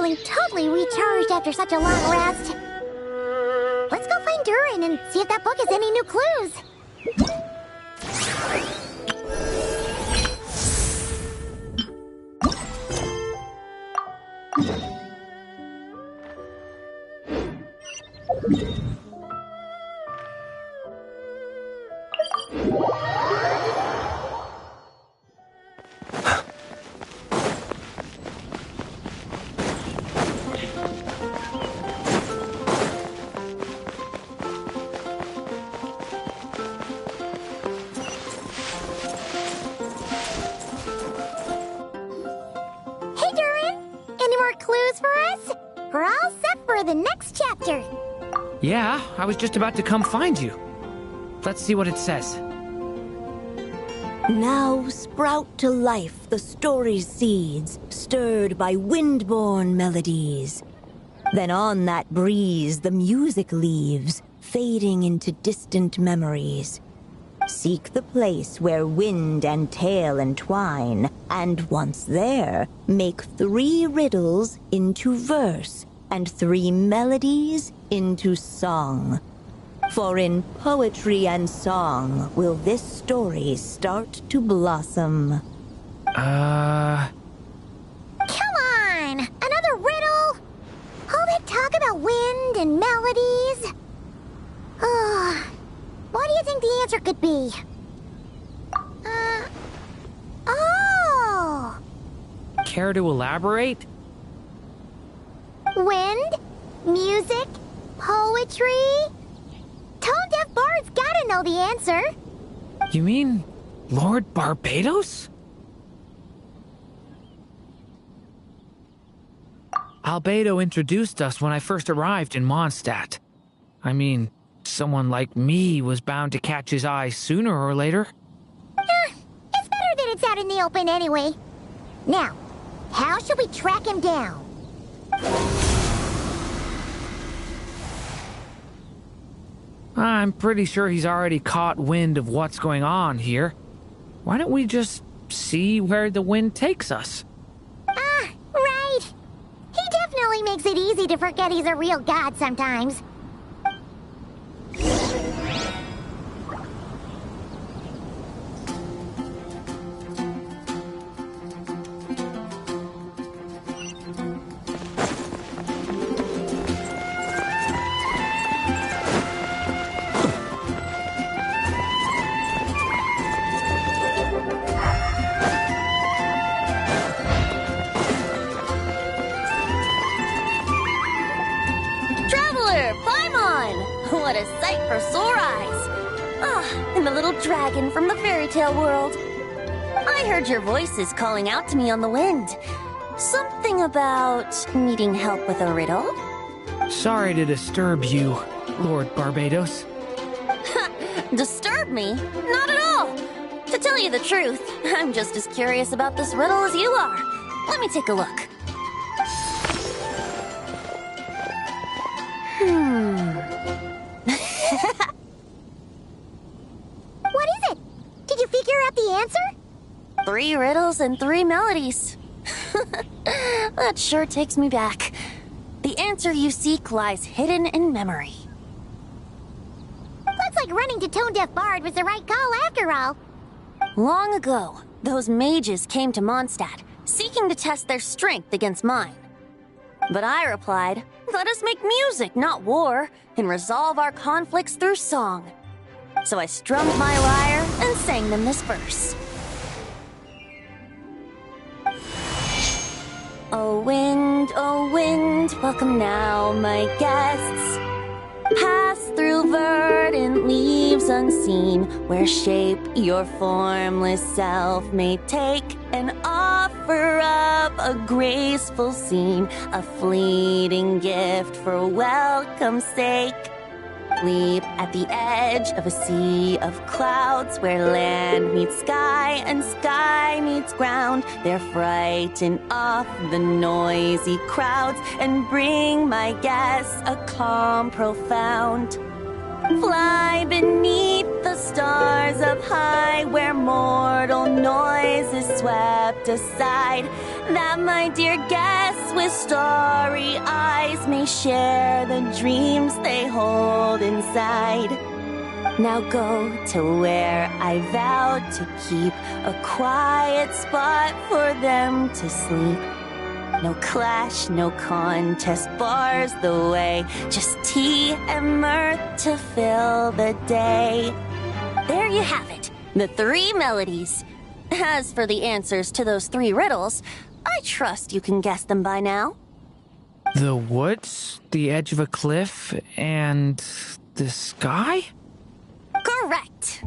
feeling totally recharged after such a long rest. Let's go find Durin and see if that book has any new clues. We're all set for the next chapter. Yeah, I was just about to come find you. Let's see what it says. Now sprout to life the story's seeds, stirred by wind-born melodies. Then on that breeze the music leaves, fading into distant memories. Seek the place where wind and tale entwine, and once there, make 3 riddles into verse, and 3 melodies into song. For in poetry and song will this story start to blossom. Come on! Another riddle? All that talk about wind and melodies? What do you think the answer could be? Oh! Care to elaborate? Wind, music, poetry. Tone-deaf bards gotta know the answer. You mean Lord Barbados? Albedo introduced us when I first arrived in Mondstadt. I mean, someone like me was bound to catch his eye sooner or later. It's better that it's out in the open anyway. Now, how should we track him down? I'm pretty sure he's already caught wind of what's going on here. Why don't we just see where the wind takes us? Right. He definitely makes it easy to forget he's a real god sometimes. What a sight for sore eyes! And the little dragon from the fairy tale world. I heard your voices calling out to me on the wind. Something about needing help with a riddle? Sorry to disturb you, Lord Barbados. Disturb me? Not at all! To tell you the truth, I'm just as curious about this riddle as you are. Let me take a look. What is it? Did you figure out the answer? 3 riddles and 3 melodies. That sure takes me back. The answer you seek lies hidden in memory. Looks like running to Tone-Deaf Bard was the right call after all. Long ago, those mages came to Mondstadt, seeking to test their strength against mine. But I replied, let us make music, not war, and resolve our conflicts through song. So I strummed my lyre and sang them this verse. Oh wind, welcome now, my guests. Pass through verdant leaves unseen, where shape your formless self may take, and offer up a graceful scene, a fleeting gift for welcome's sake. Leap at the edge of a sea of clouds, where land meets sky and sky meets ground. There frighten off the noisy crowds and bring my guests a calm profound. Fly beneath the stars up high, where mortal noise is swept aside, that my dear guests with starry eyes may share the dreams they hold inside. Now go to where I vowed to keep a quiet spot for them to sleep. No clash, no contest bars the way, just tea and mirth to fill the day. There you have it, the 3 melodies. As for the answers to those 3 riddles, I trust you can guess them by now. The woods, the edge of a cliff, and the sky? Correct!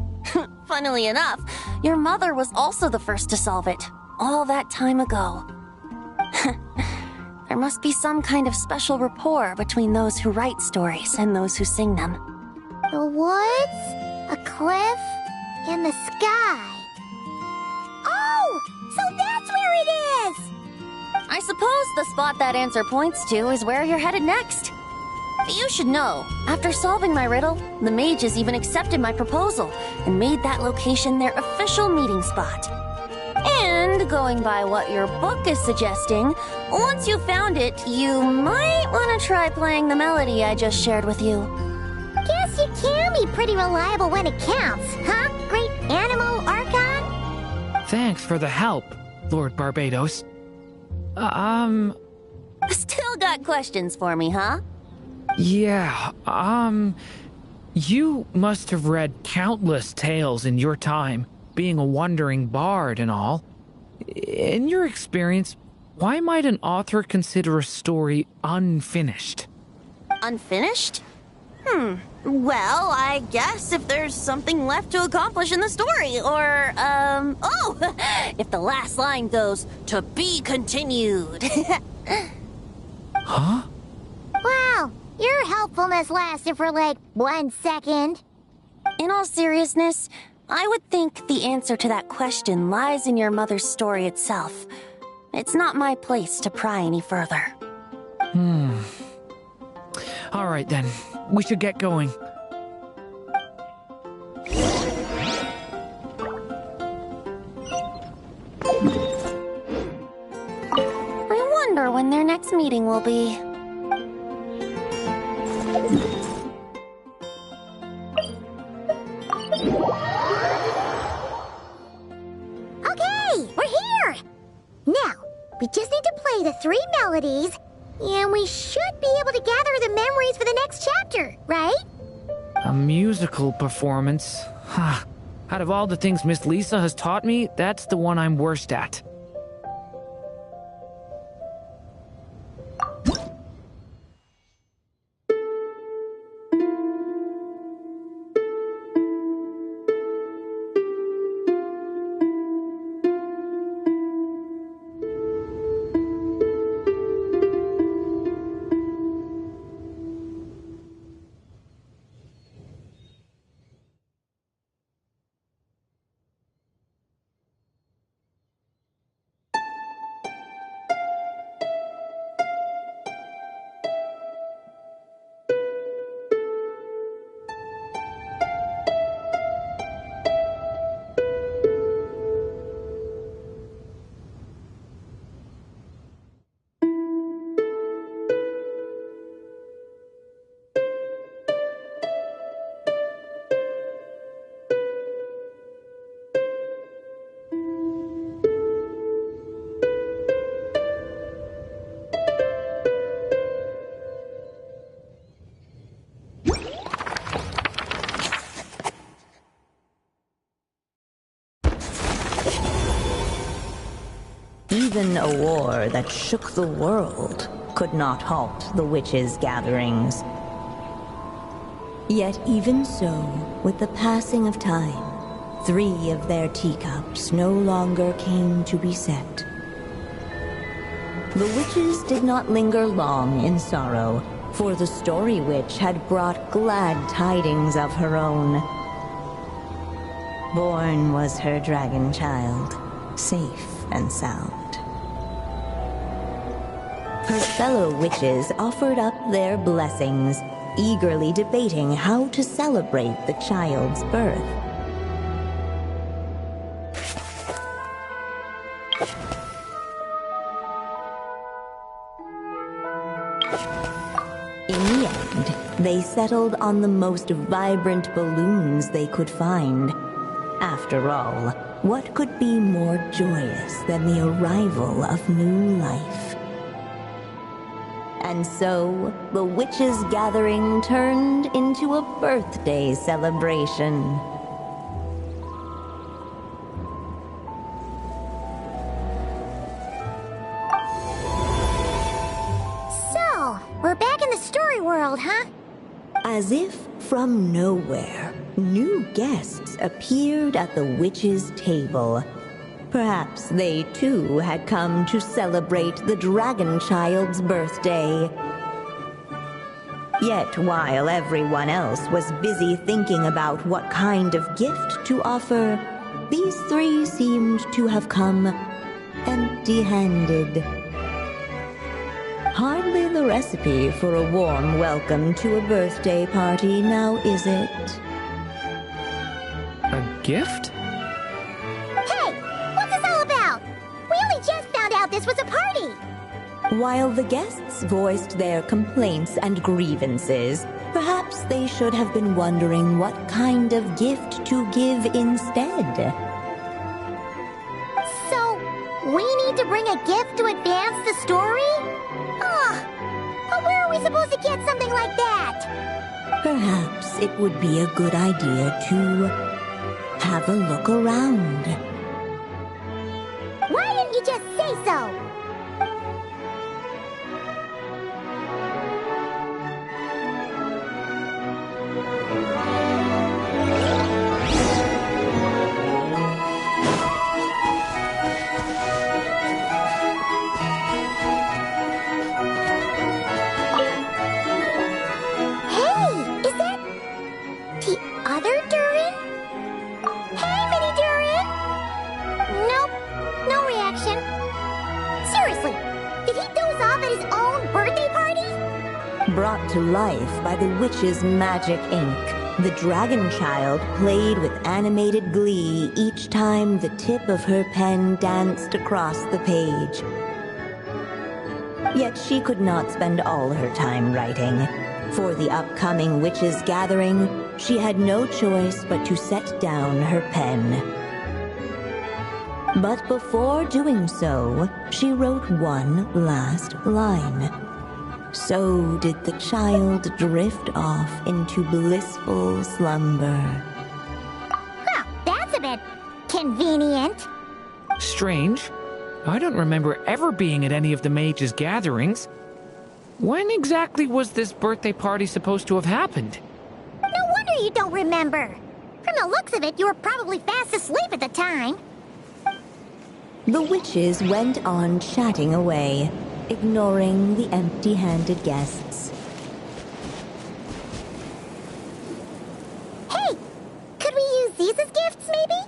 Funnily enough, your mother was also the first to solve it, all that time ago. There must be some kind of special rapport between those who write stories and those who sing them. The woods, a cliff, and the sky. Oh, so that's where it is! I suppose the spot that answer points to is where you're headed next. You should know, after solving my riddle, the mages even accepted my proposal and made that location their official meeting spot. And going by what your book is suggesting, once you found it, you might want to try playing the melody I just shared with you. Guess you can be pretty reliable when it counts, huh, great animal Archon? Thanks for the help, Lord Barbados. Still got questions for me, huh? Yeah, you must have read countless tales in your time, being a wandering bard and all. In your experience, why might an author consider a story unfinished? Unfinished? Well, I guess if there's something left to accomplish in the story, or, if the last line goes, "To be continued." Huh? Wow, your helpfulness lasted for like 1 second. In all seriousness, I would think the answer to that question lies in your mother's story itself. It's not my place to pry any further. All right then, we should get going. I wonder when their next meeting will be. Okay, we're here! Now, we just need to play the 3 melodies, and we should be able to gather the memories for the next chapter, right? A musical performance? Huh. Out of all the things Miss Lisa has taught me, that's the one I'm worst at. Even a war that shook the world could not halt the witches' gatherings. Yet even so, with the passing of time, 3 of their teacups no longer came to be set. The witches did not linger long in sorrow, for the story witch had brought glad tidings of her own. Born was her dragon child, safe and sound. Her fellow witches offered up their blessings, eagerly debating how to celebrate the child's birth. In the end, they settled on the most vibrant balloons they could find. After all, what could be more joyous than the arrival of new life? And so, the witches' gathering turned into a birthday celebration. So, we're back in the story world, huh? As if from nowhere, new guests appeared at the witches' table. Perhaps they too had come to celebrate the dragon child's birthday. Yet while everyone else was busy thinking about what kind of gift to offer, these three seemed to have come empty-handed. Hardly the recipe for a warm welcome to a birthday party, now is it? A gift? This was a party! While the guests voiced their complaints and grievances, perhaps they should have been wondering what kind of gift to give instead. So, we need to bring a gift to advance the story? But where are we supposed to get something like that? Perhaps it would be a good idea to have a look around. Why didn't you just say so? Hey, is that the other Durin? Hey, Mini Durin! Nope. No reaction. Seriously, did he doze off at his own birthday party? Brought to life by the witch's magic ink, the dragon child played with animated glee each time the tip of her pen danced across the page. Yet she could not spend all her time writing. For the upcoming witches' gathering, she had no choice but to set down her pen. But before doing so, she wrote one last line. So did the child drift off into blissful slumber. Huh, that's a bit convenient. Strange. I don't remember ever being at any of the mages' gatherings. When exactly was this birthday party supposed to have happened? No wonder you don't remember. From the looks of it, you were probably fast asleep at the time. The witches went on chatting away, ignoring the empty-handed guests. Hey, could we use these as gifts, maybe?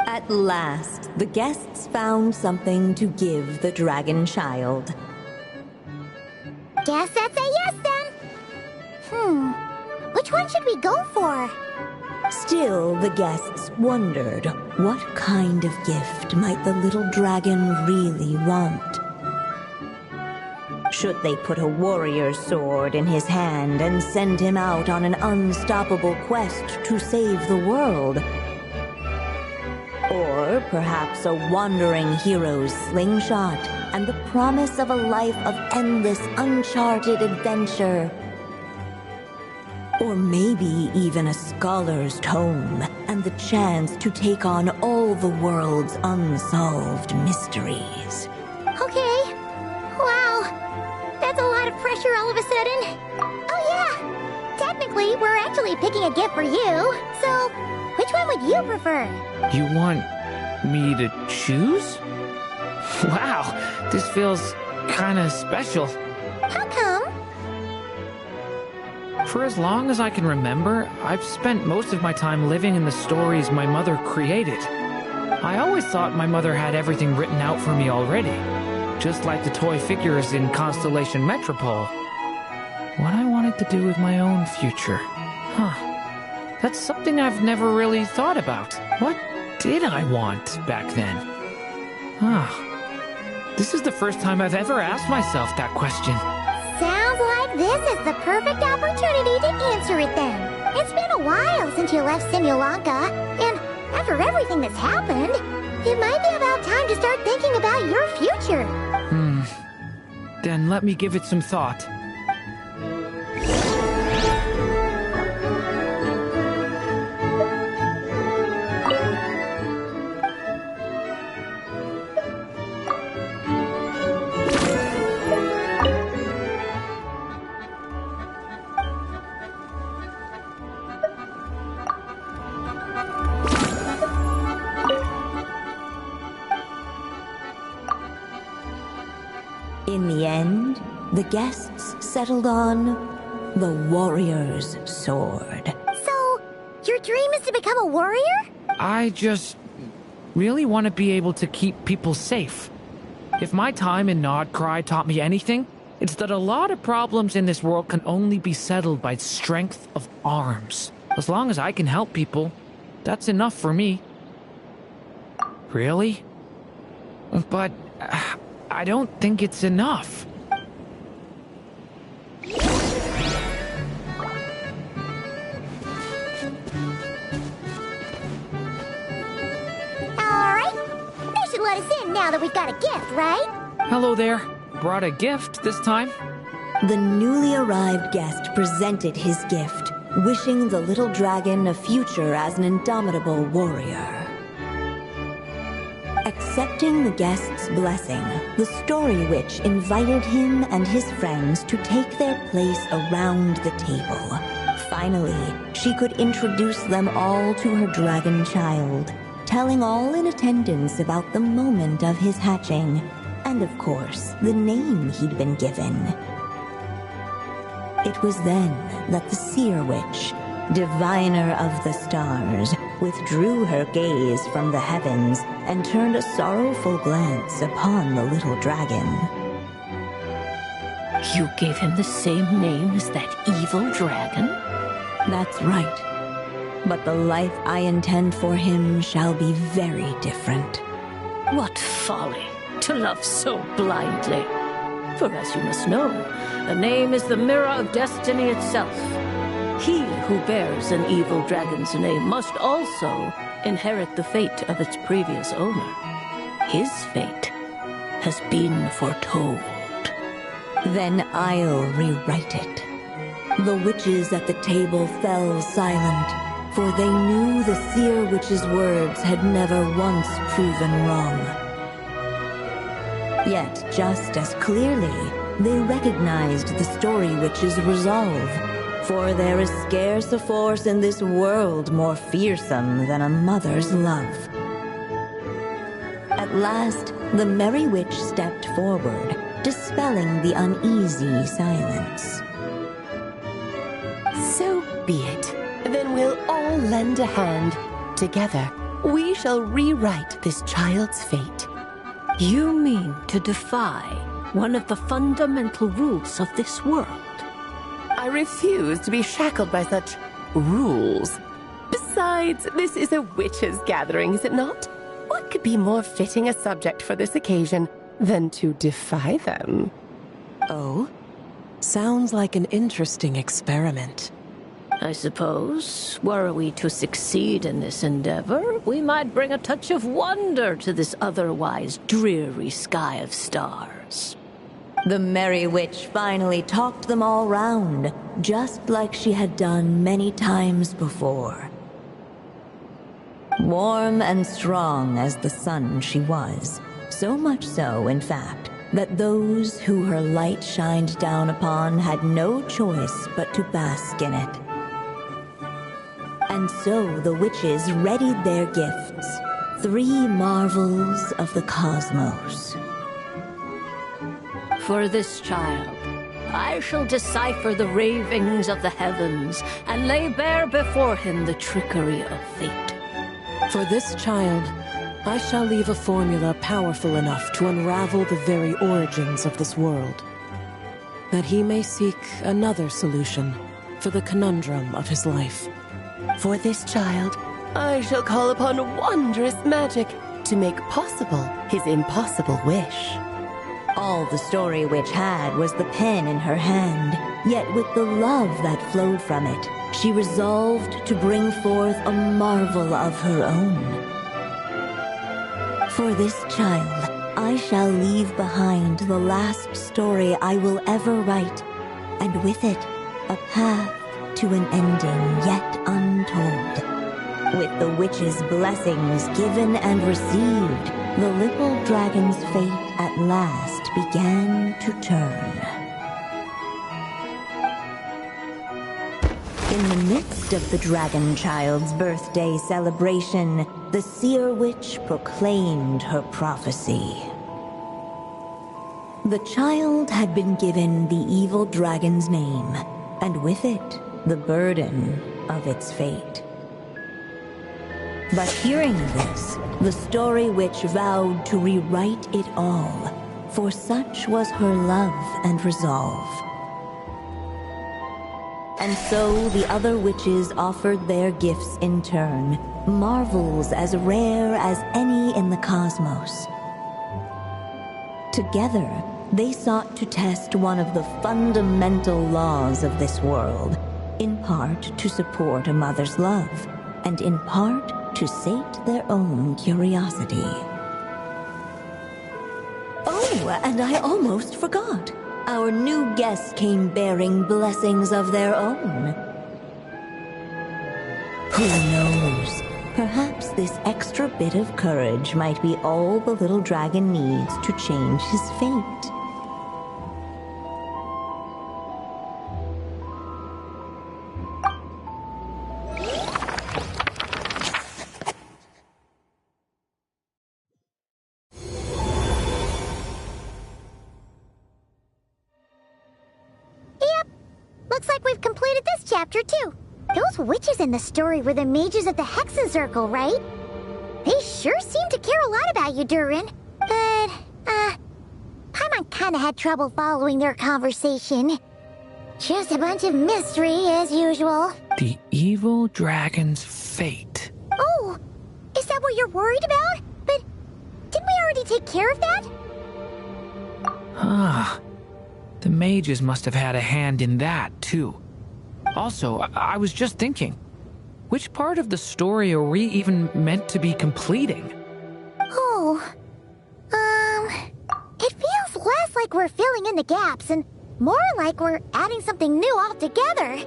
At last, the guests found something to give the dragon child. Guess that's a yes, then. Which one should we go for? Still, the guests wondered what kind of gift might the little dragon really want. Should they put a warrior's sword in his hand and send him out on an unstoppable quest to save the world? Or perhaps a wandering hero's slingshot and the promise of a life of endless, uncharted adventure? Or maybe even a scholar's tome and the chance to take on all the world's unsolved mysteries. Okay. Wow. That's a lot of pressure all of a sudden. Oh yeah. Technically, we're actually picking a gift for you. So, which one would you prefer? You want me to choose? Wow, this feels kinda special. How come? For as long as I can remember, I've spent most of my time living in the stories my mother created. I always thought my mother had everything written out for me already, just like the toy figures in Constellation Metropole. What I wanted to do with my own future. That's something I've never really thought about. What did I want back then? This is the first time I've ever asked myself that question. Sounds This is the perfect opportunity to answer it then. It's been a while since you left Simulanka, and after everything that's happened, it might be about time to start thinking about your future. Then let me give it some thought. In the end, the guests settled on the warrior's sword. So, your dream is to become a warrior? I just really want to be able to keep people safe. If my time in Nodcry taught me anything, it's that a lot of problems in this world can only be settled by strength of arms. As long as I can help people, that's enough for me. Really? But I don't think it's enough. Alright, they should let us in now that we've got a gift, right? Hello there. Brought a gift this time? The newly arrived guest presented his gift, wishing the little dragon a future as an indomitable warrior. Accepting the guest's blessing, the Story Witch invited him and his friends to take their place around the table. Finally, she could introduce them all to her dragon child, telling all in attendance about the moment of his hatching, and of course, the name he'd been given. It was then that the Seer Witch, diviner of the stars, withdrew her gaze from the heavens and turned a sorrowful glance upon the little dragon. You gave him the same name as that evil dragon? That's right. But the life I intend for him shall be very different. What folly to love so blindly. For as you must know, a name is the mirror of destiny itself. He who bears an evil dragon's name must also inherit the fate of its previous owner. His fate has been foretold. Then I'll rewrite it. The witches at the table fell silent, for they knew the Seer Witch's words had never once proven wrong. Yet, just as clearly, they recognized the Story Witch's resolve. For there is scarce a force in this world more fearsome than a mother's love. At last, the Merry Witch stepped forward, dispelling the uneasy silence. So be it. Then we'll all lend a hand. Together, we shall rewrite this child's fate. You mean to defy one of the fundamental rules of this world? I refuse to be shackled by such rules. Besides, this is a witches' gathering, is it not? What could be more fitting a subject for this occasion than to defy them? Oh? Sounds like an interesting experiment. I suppose, were we to succeed in this endeavor, we might bring a touch of wonder to this otherwise dreary sky of stars. The Merry Witch finally talked them all round, just like she had done many times before. Warm and strong as the sun she was, so much so, in fact, that those who her light shined down upon had no choice but to bask in it. And so the witches readied their gifts, 3 marvels of the cosmos. For this child, I shall decipher the ravings of the heavens and lay bare before him the trickery of fate. For this child, I shall leave a formula powerful enough to unravel the very origins of this world, that he may seek another solution for the conundrum of his life. For this child, I shall call upon wondrous magic to make possible his impossible wish. All the story witch had was the pen in her hand, yet with the love that flowed from it, she resolved to bring forth a marvel of her own. For this child, I shall leave behind the last story I will ever write, and with it, a path to an ending yet untold. With the witch's blessings given and received, the little dragon's fate at last began to turn. In the midst of the dragon child's birthday celebration, the seer witch proclaimed her prophecy. The child had been given the evil dragon's name, and with it, the burden of its fate. But hearing this, the story witch vowed to rewrite it all, for such was her love and resolve. And so the other witches offered their gifts in turn, marvels as rare as any in the cosmos. Together, they sought to test one of the fundamental laws of this world, in part to support a mother's love, and in part to sate their own curiosity. Oh, and I almost forgot. Our new guests came bearing blessings of their own. Who knows? Perhaps this extra bit of courage might be all the little dragon needs to change his fate. Looks like we've completed this chapter, too. Those witches in the story were the mages of the Hexen Circle, right? They sure seem to care a lot about you, Durin. But, Paimon kinda had trouble following their conversation. Just a bunch of mystery, as usual. The evil dragon's fate. Oh, is that what you're worried about? But didn't we already take care of that? Ah. The mages must have had a hand in that, too. Also, I was just thinking, which part of the story are we even meant to be completing? Oh, it feels less like we're filling in the gaps and more like we're adding something new altogether.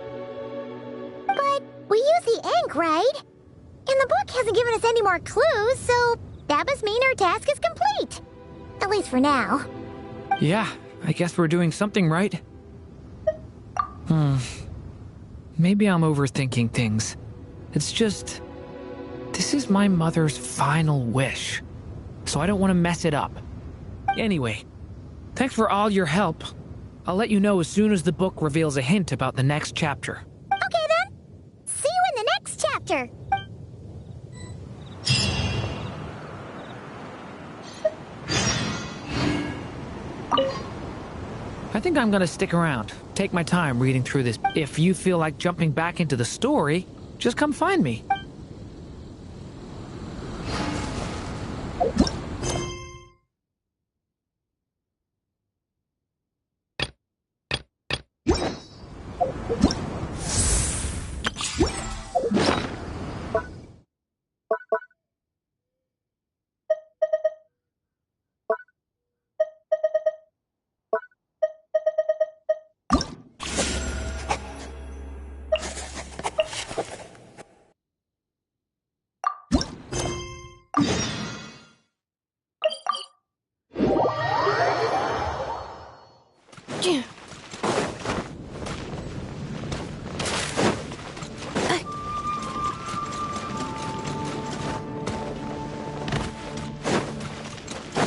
But we use the ink, right? And the book hasn't given us any more clues, so that must mean our task is complete. At least for now. Yeah. I guess we're doing something right. Maybe I'm overthinking things. It's just... this is my mother's final wish. So I don't want to mess it up. Anyway, thanks for all your help. I'll let you know as soon as the book reveals a hint about the next chapter. Okay then. See you in the next chapter. I think I'm gonna stick around, take my time reading through this. If you feel like jumping back into the story, just come find me.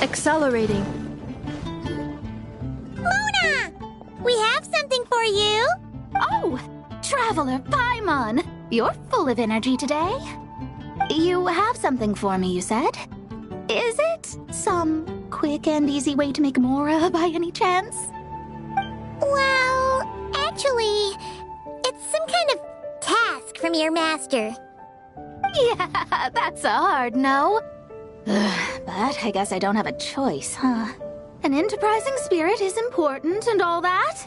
Accelerating. Mona! We have something for you. Oh, Traveler Paimon. You're full of energy today. You have something for me, you said? Is it some quick and easy way to make Mora by any chance? Well, actually, it's some kind of task from your master. Yeah, that's a hard no. But I guess I don't have a choice, huh? An enterprising spirit is important and all that.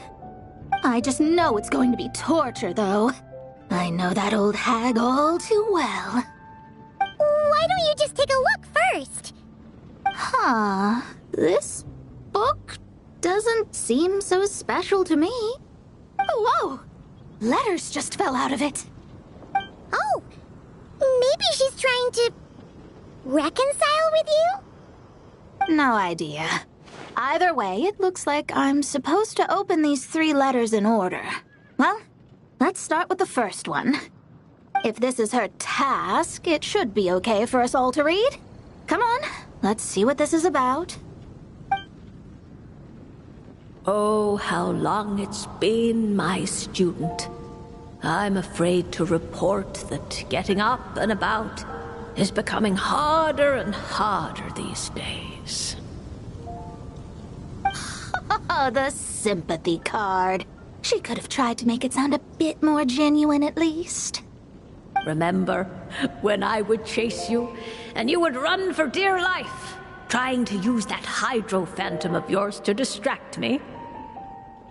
I just know it's going to be torture, though. I know that old hag all too well. Why don't you just take a look first? Huh. This book doesn't seem so special to me. Whoa! Letters just fell out of it. Oh, maybe she's trying to reconcile with you? No idea. Either way, it looks like I'm supposed to open these 3 letters in order. Well, let's start with the first one. If this is her task, it should be okay for us all to read. Come on, let's see what this is about. Oh, how long it's been, my student. I'm afraid to report that getting up and about is becoming harder and harder these days. Oh, the sympathy card. She could have tried to make it sound a bit more genuine at least. Remember when I would chase you and you would run for dear life, trying to use that hydro phantom of yours to distract me?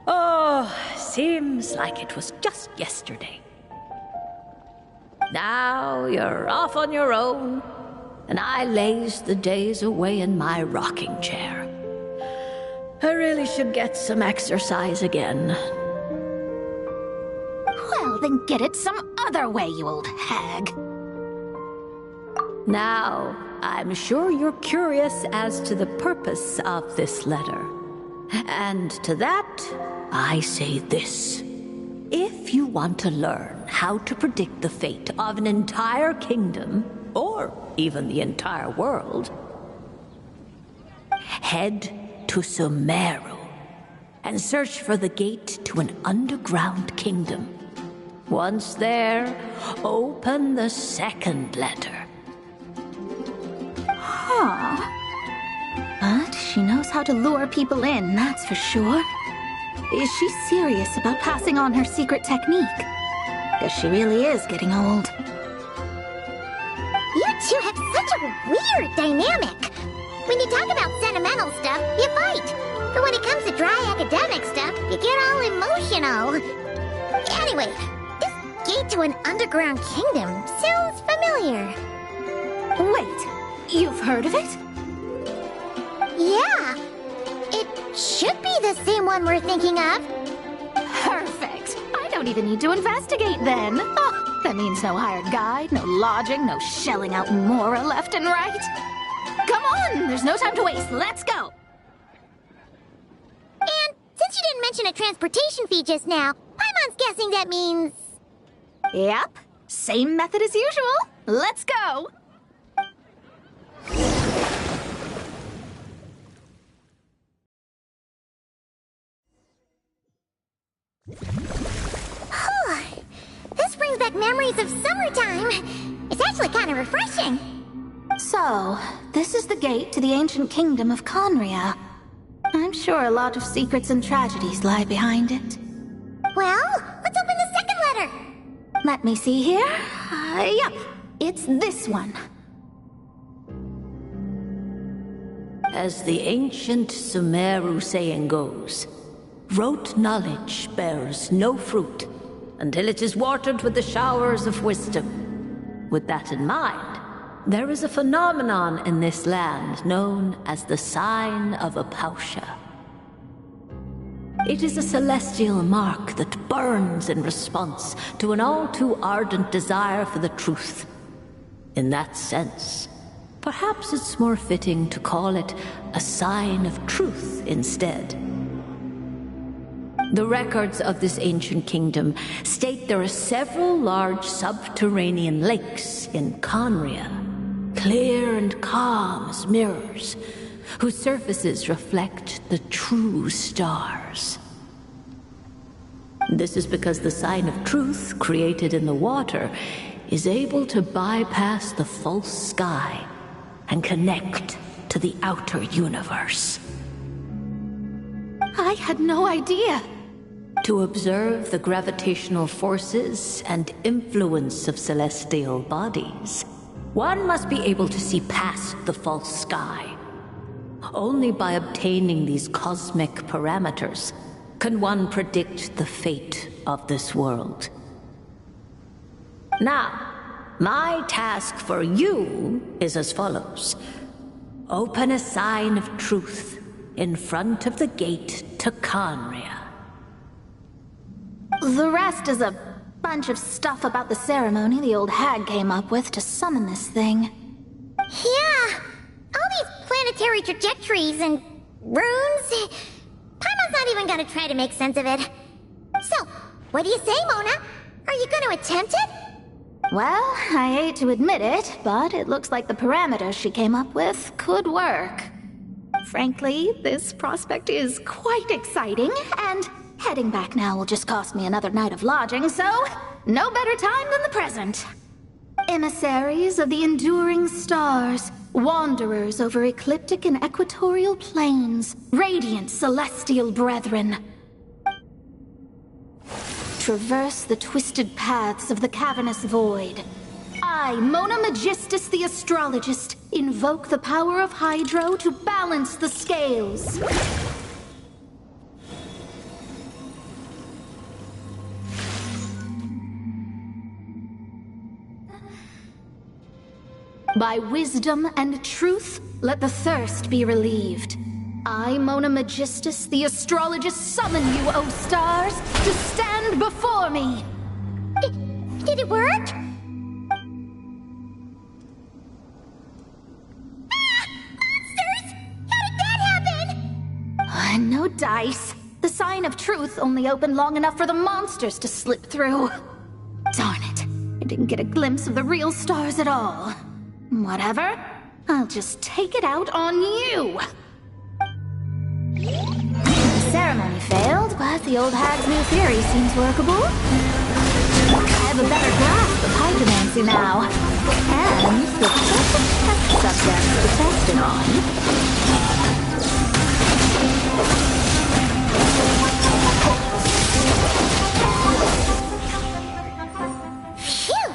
Oh, seems like it was just yesterday. Now you're off on your own, and I laze the days away in my rocking chair. I really should get some exercise again. Well, then get it some other way, you old hag. Now, I'm sure you're curious as to the purpose of this letter. And to that, I say this. If you want to learn how to predict the fate of an entire kingdom, or even the entire world, head to Sumeru and search for the gate to an underground kingdom. Once there, open the second letter. Huh. But she knows how to lure people in, that's for sure. Is she serious about passing on her secret technique? Guess she really is getting old. You two have such a weird dynamic. When you talk about sentimental stuff, you fight. But when it comes to dry academic stuff, you get all emotional. Anyway, this gate to an underground kingdom sounds familiar. Wait, you've heard of it? Yeah. It should be the same one we're thinking of. Perfect. I don't even need to investigate then. Oh, that means no hired guide, no lodging, no shelling out Mora left and right. Come on, there's no time to waste. Let's go. And since you didn't mention a transportation fee just now, Paimon's guessing that means... Yep, same method as usual. Let's go. This brings back memories of summertime. It's actually kind of refreshing. So, this is the gate to the ancient kingdom of Conria. I'm sure a lot of secrets and tragedies lie behind it. Well, let's open the second letter. Let me see here. Yep, it's this one. As the ancient Sumeru saying goes, rote knowledge bears no fruit until it is watered with the showers of wisdom. With that in mind, there is a phenomenon in this land known as the Sign of Apausha. It is a celestial mark that burns in response to an all-too-ardent desire for the truth. In that sense, perhaps it's more fitting to call it a sign of truth instead. The records of this ancient kingdom state there are several large subterranean lakes in Conria, clear and calm as mirrors, whose surfaces reflect the true stars. This is because the sign of truth created in the water is able to bypass the false sky and connect to the outer universe. I had no idea. To observe the gravitational forces and influence of celestial bodies, one must be able to see past the false sky. Only by obtaining these cosmic parameters can one predict the fate of this world. Now, my task for you is as follows. Open a sign of truth in front of the gate to Conria. The rest is a bunch of stuff about the ceremony the old hag came up with to summon this thing. Yeah, all these planetary trajectories and runes. Paimon's not even gonna try to make sense of it. So, what do you say, Mona? Are you gonna attempt it? Well, I hate to admit it, but it looks like the parameters she came up with could work. Frankly, this prospect is quite exciting, and heading back now will just cost me another night of lodging, so no better time than the present. Emissaries of the enduring stars, wanderers over ecliptic and equatorial planes, radiant celestial brethren. Traverse the twisted paths of the cavernous void. I, Mona Magistus the Astrologist, invoke the power of Hydro to balance the scales. By wisdom and truth, let the thirst be relieved. I, Mona Magistus, the Astrologist, summon you, O stars, to stand before me! Did it work? Ah! Monsters! How did that happen? No dice. The sign of truth only opened long enough for the monsters to slip through. Darn it. I didn't get a glimpse of the real stars at all. Whatever. I'll just take it out on you. The ceremony failed, but the old hag's new theory seems workable. I have a better grasp of hydromancy now. And the perfect test subject to test it on. Phew!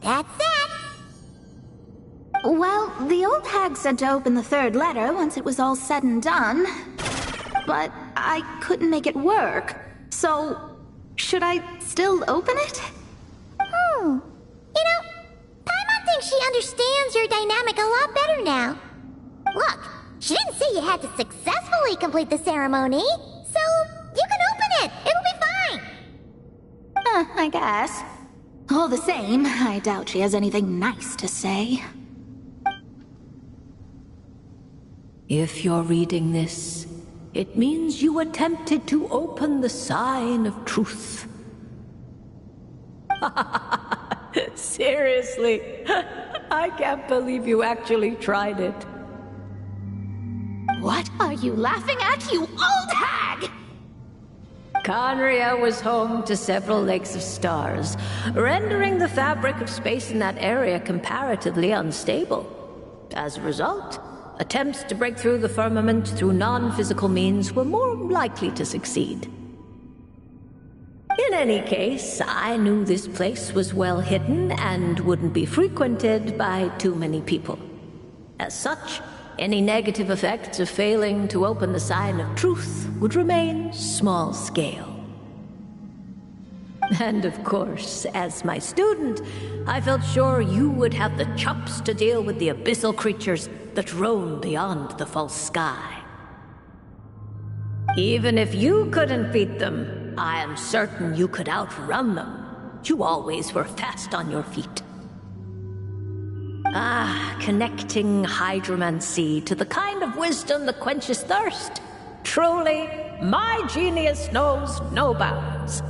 That's that! Well, the old hag said to open the third letter once it was all said and done. But I couldn't make it work. So, should I still open it? You know, Paimon thinks she understands your dynamic a lot better now. Look, she didn't say you had to successfully complete the ceremony, so you can open it. It'll be fine. I guess. All the same, I doubt she has anything nice to say. If you're reading this, it means you attempted to open the sign of truth. Seriously, I can't believe you actually tried it. What are you laughing at, you old hag? Conria was home to several lakes of stars, rendering the fabric of space in that area comparatively unstable. As a result, attempts to break through the firmament through non-physical means were more likely to succeed. In any case, I knew this place was well hidden and wouldn't be frequented by too many people. As such, any negative effects of failing to open the sign of truth would remain small scale. And of course, as my student, I felt sure you would have the chops to deal with the abyssal creatures that roam beyond the false sky. Even if you couldn't beat them, I am certain you could outrun them. You always were fast on your feet. Connecting hydromancy to the kind of wisdom that quenches thirst. Truly, my genius knows no bounds.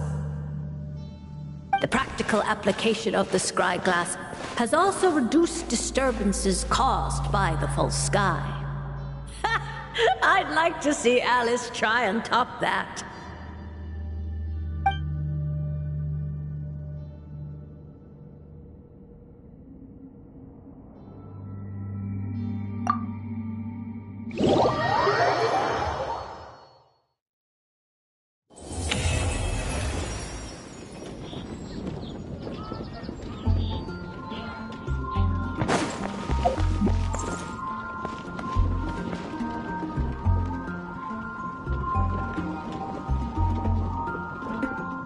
The practical application of the scry glass has also reduced disturbances caused by the false sky. I'd like to see Alice try and top that.